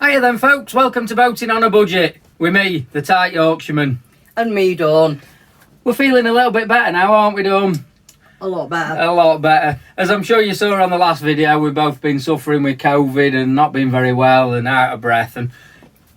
Hiya then folks, welcome to Boating on a Budget with me, the tight Yorkshireman. And me, Dawn. We're feeling a little bit better now, aren't we, Dawn? A lot better. A lot better. As I'm sure you saw on the last video, we've both been suffering with COVID and not been very well and out of breath. And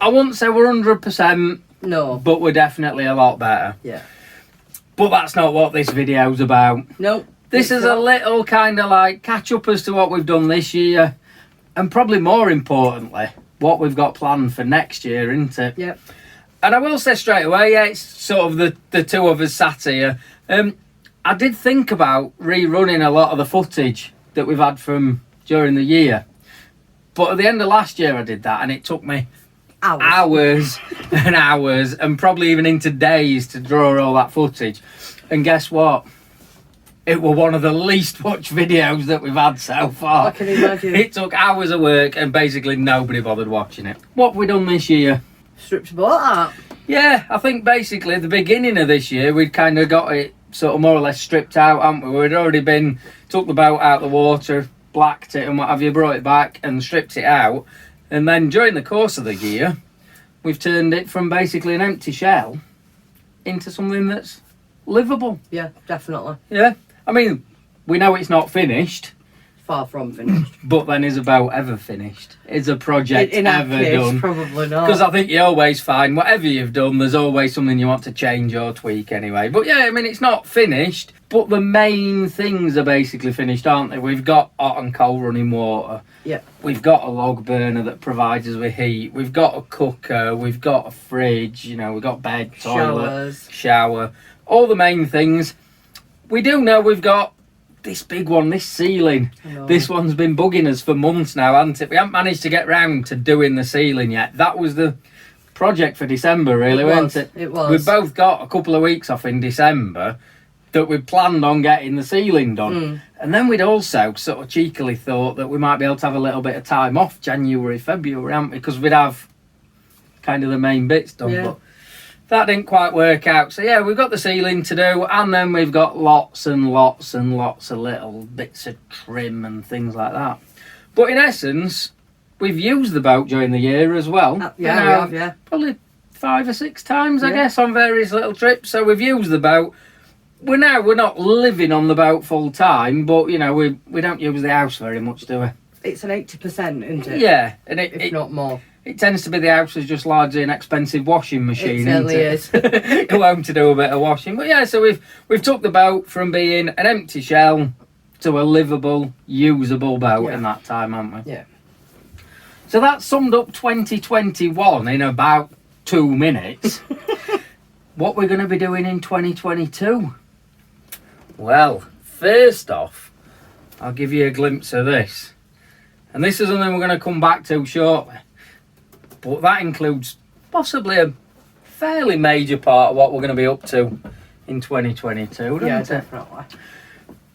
I wouldn't say we're 100%, No. but we're definitely a lot better. Yeah. But that's not what this video's about. Nope. This is a little kind of like catch up as to what we've done this year. And probably more importantly, what we've got planned for next year, isn't it? Yep. And I will say straight away, yeah, it's sort of the two of us sat here. I did think about rerunning a lot of the footage that we've had from during the year. But at the end of last year I did that and it took me hours and hours and probably even into days to draw all that footage. And guess what? It was one of the least watched videos that we've had so far. I can imagine. It took hours of work and basically nobody bothered watching it. What have we done this year? Stripped about that. Yeah, I think basically at the beginning of this year we'd kind of got it sort of more or less stripped out, haven't we? We'd already took the boat out of the water, blacked it and what have you, brought it back and stripped it out. And then during the course of the year, we've turned it from basically an empty shell into something that's livable. Yeah, definitely. Yeah, I mean, we know it's not finished. Far from finished. But then is a boat ever finished? Is a project In our ever case, done? probably not. Because I think you always find whatever you've done, there's always something you want to change or tweak anyway. But yeah, I mean, it's not finished, but the main things are basically finished, aren't they? We've got hot and cold running water. Yeah. We've got a log burner that provides us with heat. We've got a cooker. We've got a fridge. You know, we've got bed, toilet, shower. All the main things. We do know we've got this big one, this ceiling. This one's been bugging us for months now, hasn't it? We haven't managed to get round to doing the ceiling yet. That was the project for December, really, wasn't it? It was. We've both got a couple of weeks off in December that we planned on getting the ceiling done. And then we'd also sort of cheekily thought that we might be able to have a little bit of time off January, February, hadn't we? Because we'd have kind of the main bits done. Yeah. But that didn't quite work out. So yeah, we've got the ceiling to do, and then we've got lots and lots and lots of little bits of trim and things like that. But in essence, we've used the boat during the year as well. Yeah, we have, yeah. Probably 5 or 6 times, I guess, on various little trips. So we've used the boat. We're not living on the boat full time, but you know, we don't use the house very much, do we? It's an 80%, isn't it? Yeah, and if not more. It tends to be the house is just largely an expensive washing machine. It certainly is. Go home to do a bit of washing. But yeah, so we've took the boat from being an empty shell to a livable, usable boat in that time, haven't we? Yeah. So that summed up 2021 in about 2 minutes. What we're going to be doing in 2022? Well, first off, I'll give you a glimpse of this. And this is something we're going to come back to shortly. But that includes possibly a fairly major part of what we're going to be up to in 2022, doesn't Yeah, it? definitely.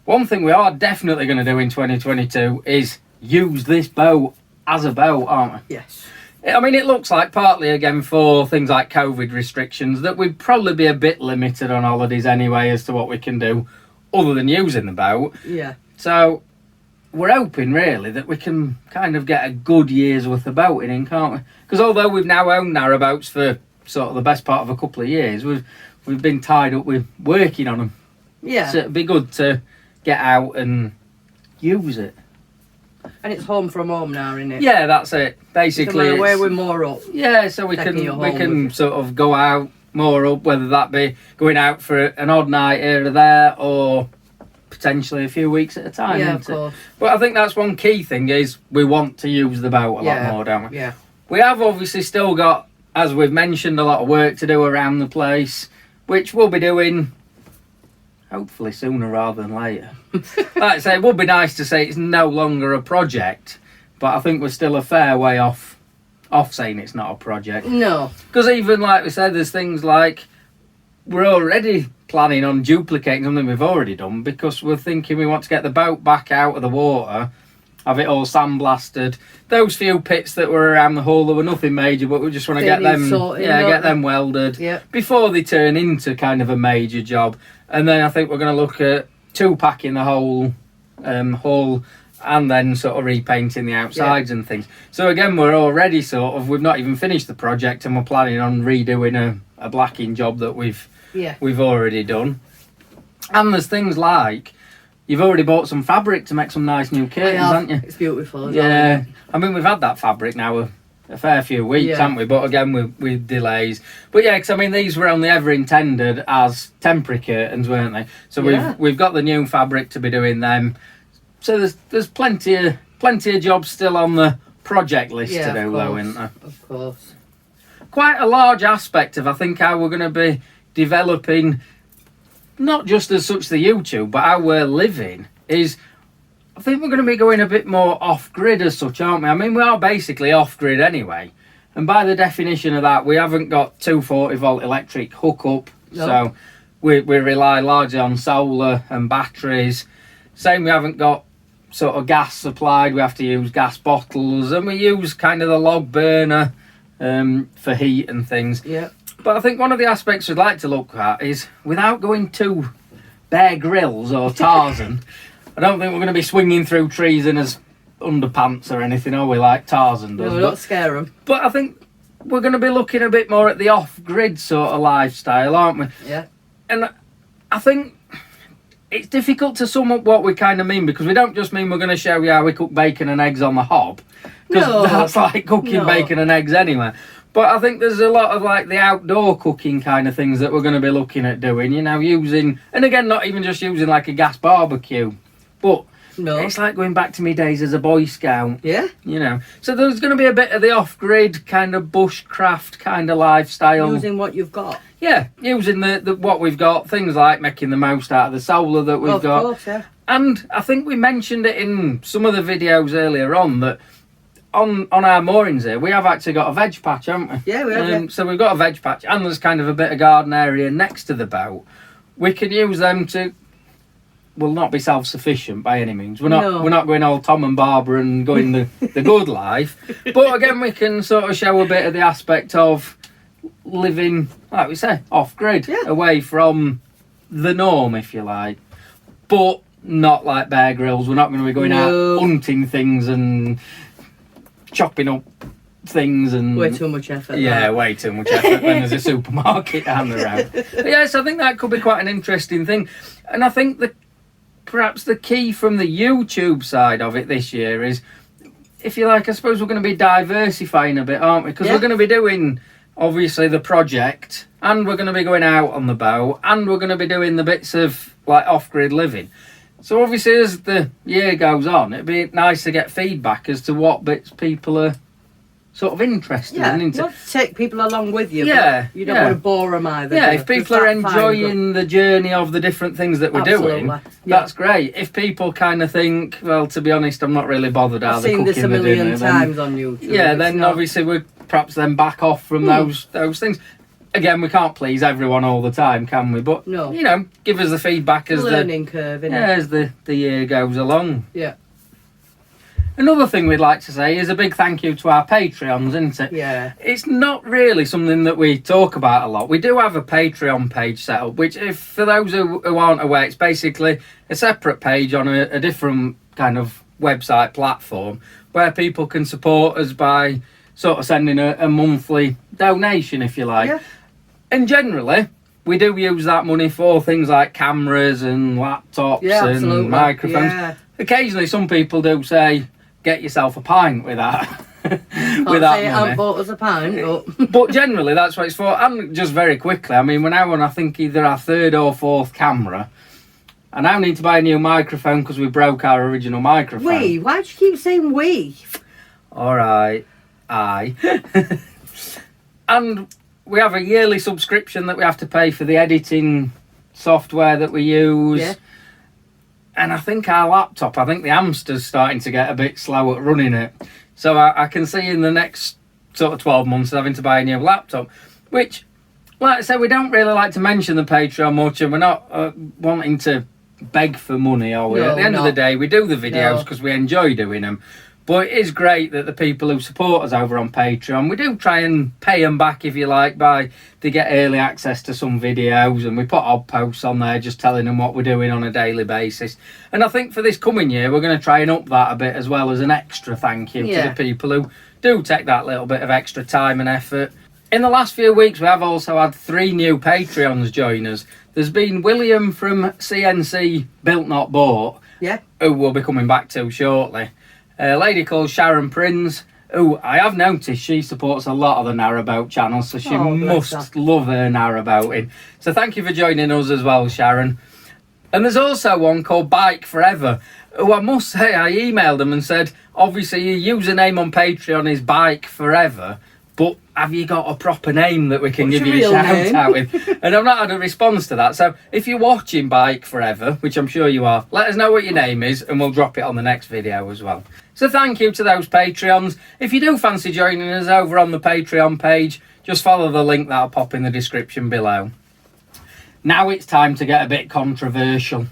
One thing we are definitely going to do in 2022 is use this boat as a boat, aren't we? Yes. I mean, it looks like partly, again, for things like COVID restrictions, that we'd probably be a bit limited on holidays anyway as to what we can do other than using the boat. Yeah. So we're hoping, really, that we can kind of get a good year's worth of boating in, can't we? Because although we've now owned narrowboats for sort of the best part of a couple of years, we've been tied up with working on them. Yeah. So it'd be good to get out and use it. And it's home from home now, isn't it? Yeah, that's it. Basically, where we're more up. Yeah, so we can sort of go out more up, whether that be going out for an odd night here or there, or potentially a few weeks at a time. Yeah, of course. But I think that's one key thing is we want to use the boat a lot more, don't we? Yeah. We have obviously still got, as we've mentioned, a lot of work to do around the place, which we'll be doing hopefully sooner rather than later. Like I say, it would be nice to say it's no longer a project, but I think we're still a fair way off saying it's not a project. No. Because even like we said, there's things like we're already planning on duplicating something we've already done, because we're thinking we want to get the boat back out of the water, have it all sandblasted. Those few pits that were around the hull, there were nothing major, but we just want to get them get them welded before they turn into kind of a major job. And then I think we're going to look at two-packing the whole hull and then sort of repainting the outsides and things. So again, we're already we've not even finished the project, and we're planning on redoing a blacking job that we've already done. And there's things like, you've already bought some fabric to make some nice new curtains, haven't you? It's beautiful. Yeah. I mean, we've had that fabric now a fair few weeks, haven't we? But again, with delays. But yeah, because I mean, these were only ever intended as temporary curtains, weren't they? So we've got the new fabric to be doing them. So there's plenty of jobs still on the project list to do, though, isn't there? Of course. Quite a large aspect of, I think, how we're going to be developing, not just as such the YouTube, but how we're living, is I think we're going to be going a bit more off-grid as such, aren't we? I mean, we are basically off-grid anyway. And by the definition of that, we haven't got 240-volt electric hookup. No. So we rely largely on solar and batteries. Same, we haven't got sort of gas supplied. We have to use gas bottles. And we use kind of the log burner for heat and things. Yeah. But I think one of the aspects we'd like to look at is, without going too Bear Grylls or Tarzan... I don't think we're going to be swinging through trees in his underpants or anything, are we, like Tarzan does? No, don't scare them. But I think we're going to be looking a bit more at the off-grid sort of lifestyle, aren't we? Yeah. And I think it's difficult to sum up what we kind of mean, because we don't just mean we're going to show you how we cook bacon and eggs on the hob, because that's like cooking bacon and eggs anyway. But I think there's a lot of like the outdoor cooking kind of things that we're going to be looking at doing, you know, using, and again, not even just using like a gas barbecue. But it's like going back to me days as a Boy Scout. Yeah. You know. So there's going to be a bit of the off-grid kind of bushcraft kind of lifestyle. Using what you've got. Yeah, using the what we've got. Things like making the most out of the solar that we've got. Of course, yeah. And I think we mentioned it in some of the videos earlier on, that on our moorings here, we have actually got a veg patch, haven't we? Yeah, we have. So we've got a veg patch, and there's kind of a bit of garden area next to the boat. We can use them to... will not be self-sufficient by any means. We're not going all Tom and Barbara and going the good life. But again, we can sort of show a bit of the aspect of living, like we say, off-grid, away from the norm, if you like. But not like Bear Grylls. We're not going to be going out hunting things and chopping up things and... Way too much effort. Yeah, way too much effort when there's a supermarket down the road. But yes, I think that could be quite an interesting thing. And I think perhaps the key from the YouTube side of it this year is, if you like, I suppose we're going to be diversifying a bit, aren't we? Because we're going to be doing, obviously, the project, and we're going to be going out on the boat, and we're going to be doing the bits of, like, off-grid living. So, obviously, as the year goes on, it'd be nice to get feedback as to what bits people are sort of interested in. You want to take people along with you, but you don't want to bore them either. Yeah, if people are enjoying the journey of the different things that we're doing, that's great. If people kind of think, well, to be honest, I'm not really bothered how they're cooking the dinner. I've seen this a million times on YouTube. Yeah, then obviously we're perhaps then back off from those things. Again, we can't please everyone all the time, can we? But, you know, give us the feedback as learning curve, innit? as the year goes along. Yeah. Another thing we'd like to say is a big thank you to our Patreons, isn't it? Yeah. It's not really something that we talk about a lot. We do have a Patreon page set up, which, if for those who aren't aware, it's basically a separate page on a different kind of website platform where people can support us by sort of sending a monthly donation, if you like. Yeah. And generally, we do use that money for things like cameras and laptops and microphones. Yeah. Occasionally, some people do say, get yourself a pint with that. With that money. I bought us a pint, but generally that's what it's for. And just very quickly, I mean, we're now on, I think, either our third or fourth camera. I now need to buy a new microphone because we broke our original microphone. We? Why do you keep saying we? All right, and we have a yearly subscription that we have to pay for the editing software that we use. Yeah. And I think our laptop, the hamster's starting to get a bit slow at running it. So I can see in the next sort of 12 months having to buy a new laptop, which, like I said, we don't really like to mention the Patreon much, and we're not wanting to beg for money, are we? At the end of the day, we do the videos because we enjoy doing them. But it is great that the people who support us over on Patreon, we do try and pay them back, if you like, by they get early access to some videos, and we put odd posts on there just telling them what we're doing on a daily basis. And I think for this coming year, we're going to try and up that a bit as well, as an extra thank you to the people who do take that little bit of extra time and effort. In the last few weeks, we have also had 3 new Patreons join us. There's been William from CNC Built Not Bought, who we'll be coming back to shortly. A lady called Sharon Prinz, who I have noticed she supports a lot of the narrowboat channels, so she must love her narrowboating. So thank you for joining us as well, Sharon. And there's also one called Bike Forever, who I must say, I emailed them and said, obviously your username on Patreon is Bike Forever, but have you got a proper name that we can give you a shout out with? And I've not had a response to that. So if you're watching Bike Forever, which I'm sure you are, let us know what your name is and we'll drop it on the next video as well. So thank you to those Patreons. If you do fancy joining us over on the Patreon page, just follow the link that'll pop in the description below. Now it's time to get a bit controversial.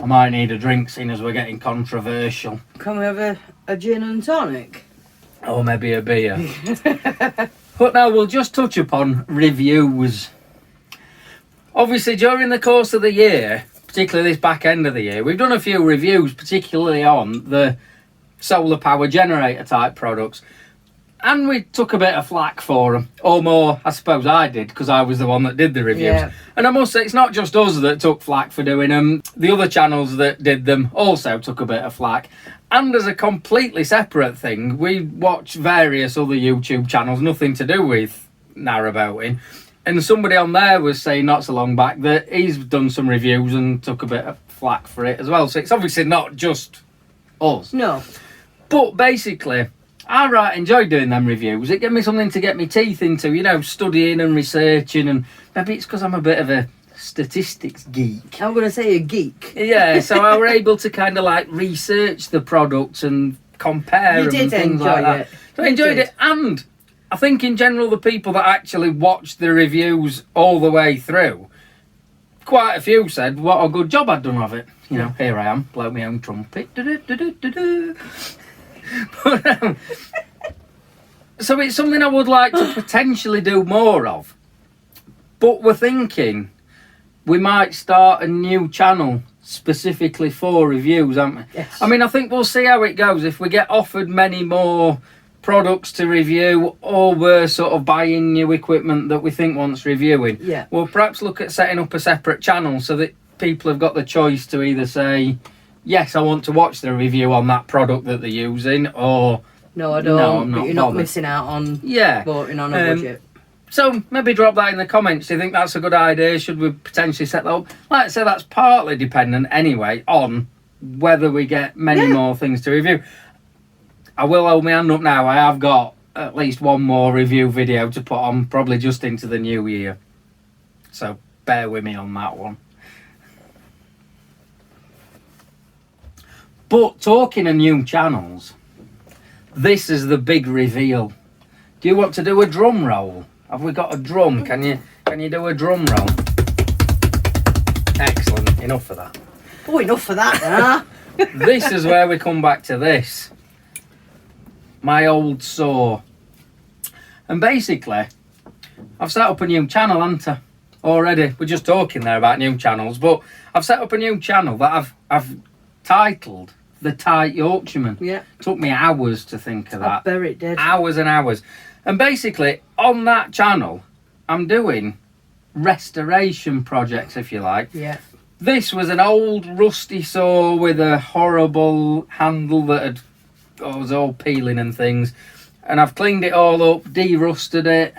I might need a drink, seeing as we're getting controversial. Can we have a gin and tonic? Or maybe a beer. But now we'll just touch upon reviews. Obviously, during the course of the year, particularly this back end of the year, we've done a few reviews, particularly on the solar power generator type products. And we took a bit of flack for them. Or more, I suppose I did, because I was the one that did the reviews. Yeah. And I must say, it's not just us that took flack for doing them. The other channels that did them also took a bit of flack. And as a completely separate thing, we watch various other YouTube channels, nothing to do with narrowboating. And somebody on there was saying not so long back that he's done some reviews and took a bit of flack for it as well. So it's obviously not just us. No. But basically, I right enjoyed doing them reviews. It gave me something to get my teeth into, you know, studying and researching. And maybe it's because I'm a bit of a statistics geek. I'm going to say a geek. Yeah, so I were able to kind of like research the products and compare them and things like that. So I enjoyed it. And I think in general, the people that actually watched the reviews all the way through, quite a few said what a good job I'd done of it. You know, here I am, blow my own trumpet. But, so it's something I would like to potentially do more of. But we're thinking we might start a new channel specifically for reviews, aren't we? Yes. I mean, I think we'll see how it goes. If we get offered many more products to review, or we're sort of buying new equipment that we think wants reviewing, we'll perhaps look at setting up a separate channel so that people have got the choice to either say, yes, I want to watch the review on that product that they're using, or no, I don't. No, I'm not. But you're not missing out on voting on a budget. So maybe drop that in the comments. Do you think that's a good idea? Should we potentially set that up? Like I say, that's partly dependent anyway on whether we get many more things to review. I will hold my hand up now. I have got at least one more review video to put on, probably just into the new year. So bear with me on that one. But talking of new channels, this is the big reveal. Do you want to do a drum roll? Have we got a drum? Can you do a drum roll? Excellent. Enough of that. Oh, enough of that, huh? This is where we come back to this. My old saw. And basically, I've set up a new channel, haven't I? Already. We're just talking there about new channels, but I've set up a new channel that I've titled The Tight Yorkshireman. Yeah. Took me hours to think of that. I bet it did. Hours and hours. And basically, on that channel, I'm doing restoration projects, if you like. Yeah. This was an old rusty saw with a horrible handle that was all peeling and things. And I've cleaned it all up, de-rusted it,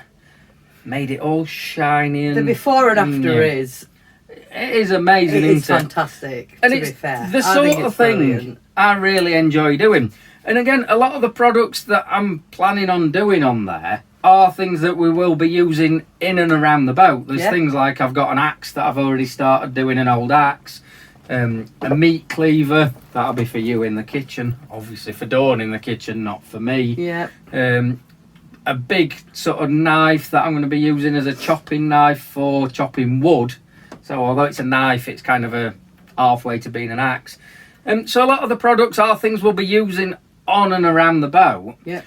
made it all shiny. And the before and after is... It is amazing, isn't it? It's fantastic, and to it's be fair. the sort of thing I really enjoy doing. And again, a lot of the products that I'm planning on doing on there are things that we will be using in and around the boat. There's things like I've got an axe that I've already started doing, an old axe, a meat cleaver, that'll be for you in the kitchen, obviously for Dawn in the kitchen, not for me. Yeah. A big sort of knife that I'm going to be using as a chopping knife for chopping wood. So although it's a knife, it's kind of a halfway to being an axe. So a lot of the products are things we'll be using on and around the boat. Yeah.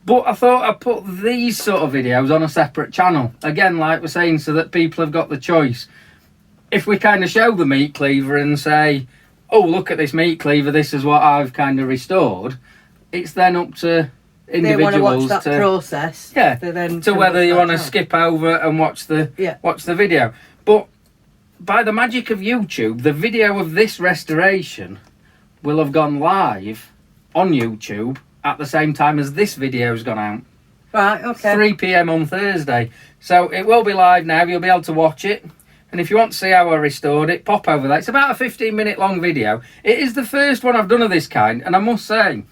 But I thought I'd put these sort of videos on a separate channel. Again, like we're saying, so that people have got the choice. If we kind of show the meat cleaver and say, oh, look at this meat cleaver, this is what I've kind of restored, it's then up to individuals they want to watch that process. Yeah, to whether you want to skip over and watch the video. But by the magic of YouTube, the video of this restoration will have gone live on YouTube at the same time as this video's gone out. Right, okay. 3 p.m. on Thursday. So it will be live now. You'll be able to watch it. And if you want to see how I restored it, pop over there. It's about a 15-minute long video. It is the first one I've done of this kind. And I must say,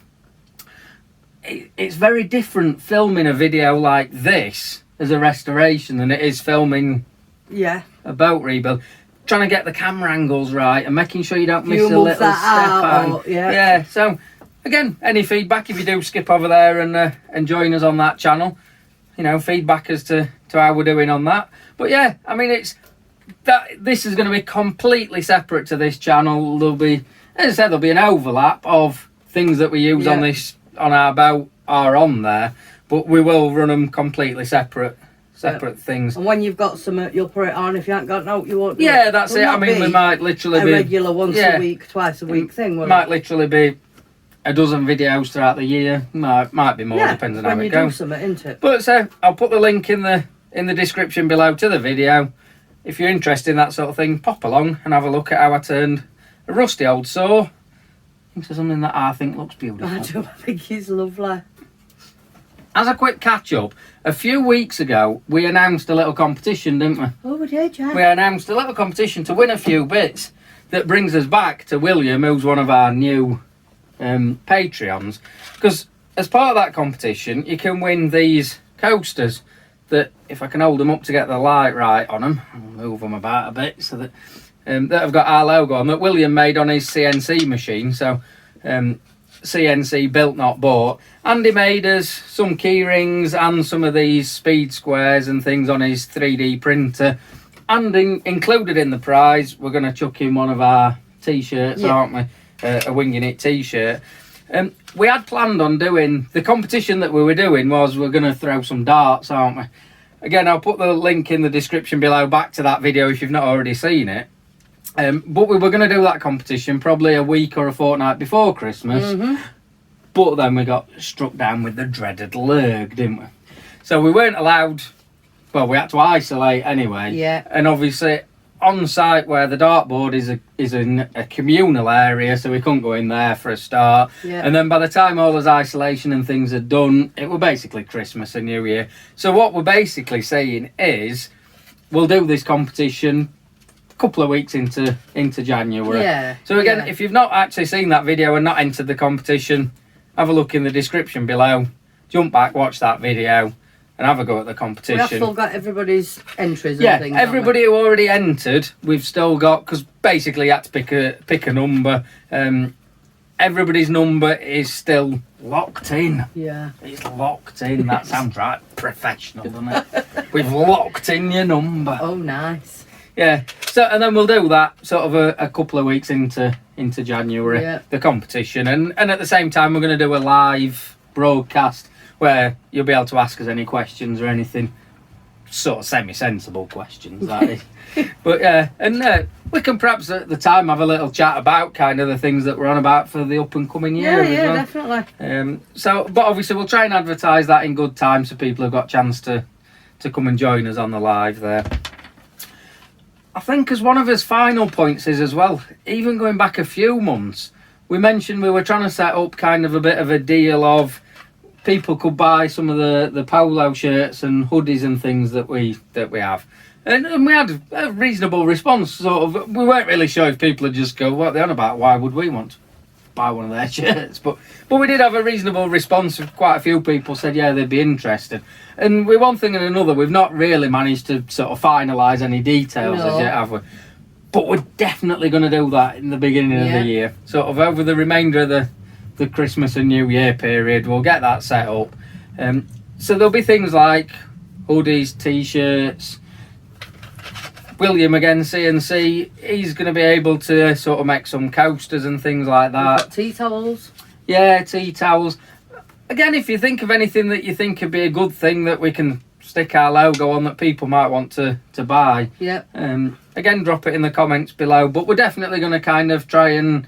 it's very different filming a video like this as a restoration than it is filming a boat rebuild. Trying to get the camera angles right and making sure you don't miss a little step out. Yeah, so... Again, any feedback, if you do skip over there and join us on that channel, you know, feedback as to how we're doing on that. But yeah, I mean, this is going to be completely separate to this channel. There'll be, as I said, there'll be an overlap of things that we use on our boat are on there, but we will run them completely separate things. And when you've got some, you'll put it on. If you haven't got no, you won't. Yeah, that's it. I mean, we might literally be a regular once a week, twice a week thing. Might literally be a dozen videos throughout the year. Might be more, depends on how it goes. Isn't it? But so I'll put the link in the description below to the video. If you're interested in that sort of thing, pop along and have a look at how I turned a rusty old saw into something that I think looks beautiful. I do. I think it's lovely. As a quick catch up, a few weeks ago we announced a little competition, didn't we? Oh, we did, yeah. We announced a little competition to win a few bits. That brings us back to William, who's one of our new Patreons, because as part of that competition you can win these coasters that, if I can hold them up to get the light right on them, I'll move them about a bit, so that have got our logo on, that William made on his CNC machine. So CNC built not bought. Andy made us some key rings and some of these speed squares and things on his 3D printer, and included in the prize we're going to chuck in one of our t-shirts, aren't we? A Winging It t-shirt. We had planned on doing the competition that we were doing was we're going to throw some darts, aren't we? Again, I'll put the link in the description below back to that video if you've not already seen it. But we were going to do that competition probably a week or a fortnight before Christmas. But then we got struck down with the dreaded lurg, didn't we? So we weren't allowed. Well, we had to isolate anyway. Yeah. And obviously, on site where the dartboard is in a communal area, so we couldn't go in there for a start. Yeah. And then by the time all this isolation and things are done, it was basically Christmas and New Year. So what we're basically saying is, we'll do this competition a couple of weeks into January. Yeah. So again, if you've not actually seen that video and not entered the competition, have a look in the description below. Jump back, watch that video, and have a go at the competition. We've still got everybody's entries and things. Yeah, everybody who already entered, we've still got, because basically you had to pick a number. Everybody's number is still locked in. Yeah. It's locked in. That sounds right professional, doesn't it? We've locked in your number. Oh, nice. Yeah. So, and then we'll do that sort of a couple of weeks into January, the competition. And at the same time, we're going to do a live broadcast where you'll be able to ask us any questions or anything, sort of semi-sensible questions, that is. But yeah, and we can perhaps at the time have a little chat about kind of the things that we're on about for the up and coming year. Yeah, definitely. So, but obviously we'll try and advertise that in good time so people have got a chance to come and join us on the live there. I think as one of his final points is as well, even going back a few months, we mentioned we were trying to set up kind of a bit of a deal of people could buy some of the polo shirts and hoodies and things that we have. And we had a reasonable response, sort of. We weren't really sure if people would just go, what they're on about, why would we want to buy one of their shirts? But we did have a reasonable response. Quite a few people said, yeah, they'd be interested. And with one thing and another, we've not really managed to sort of finalise any details as yet, have we? But we're definitely going to do that in the beginning of the year. Sort of over the remainder of the Christmas and New Year period, we'll get that set up. So there'll be things like hoodies, t-shirts. William again, CNC, he's going to be able to sort of make some coasters and things like that. Tea towels. Yeah, tea towels. Again, if you think of anything that you think would be a good thing that we can stick our logo on that people might want to buy, again, drop it in the comments below. But we're definitely going to kind of try and,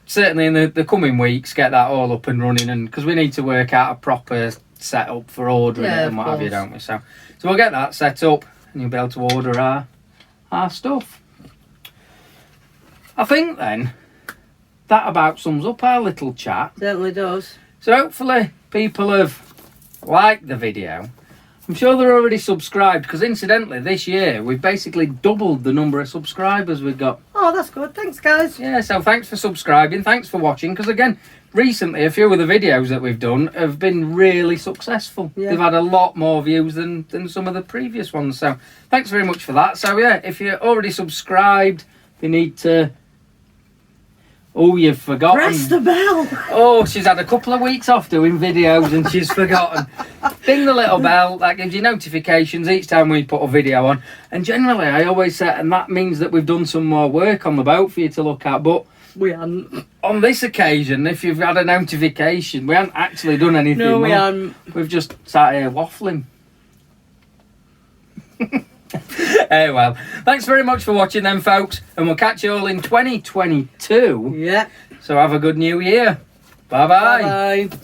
certainly in the coming weeks, get that all up and running, and because we need to work out a proper setup for ordering it and what have you, don't we? So we'll get that set up, and you'll be able to order our stuff. I think then that about sums up our little chat. Certainly does. So hopefully people have liked the video. I'm sure they're already subscribed, because incidentally this year we've basically doubled the number of subscribers we've got. Oh, that's good. Thanks, guys. Yeah, so thanks for subscribing, thanks for watching, because again, recently a few of the videos that we've done have been really successful. Yeah. They've had a lot more views than some of the previous ones, so thanks very much for that. So yeah, if you're already subscribed, you need to... Oh, you've forgotten. Press the bell. Oh, she's had a couple of weeks off doing videos and she's forgotten. Ding the little bell. That gives you notifications each time we put a video on. And generally, I always say, and that means that we've done some more work on the boat for you to look at. But we haven't. On this occasion, if you've had a notification, we haven't actually done anything. No, we haven't. We've just sat here waffling. Hey, well, thanks very much for watching then, folks, and we'll catch you all in 2022. Yeah. So have a good new year. Bye-bye. Bye-bye.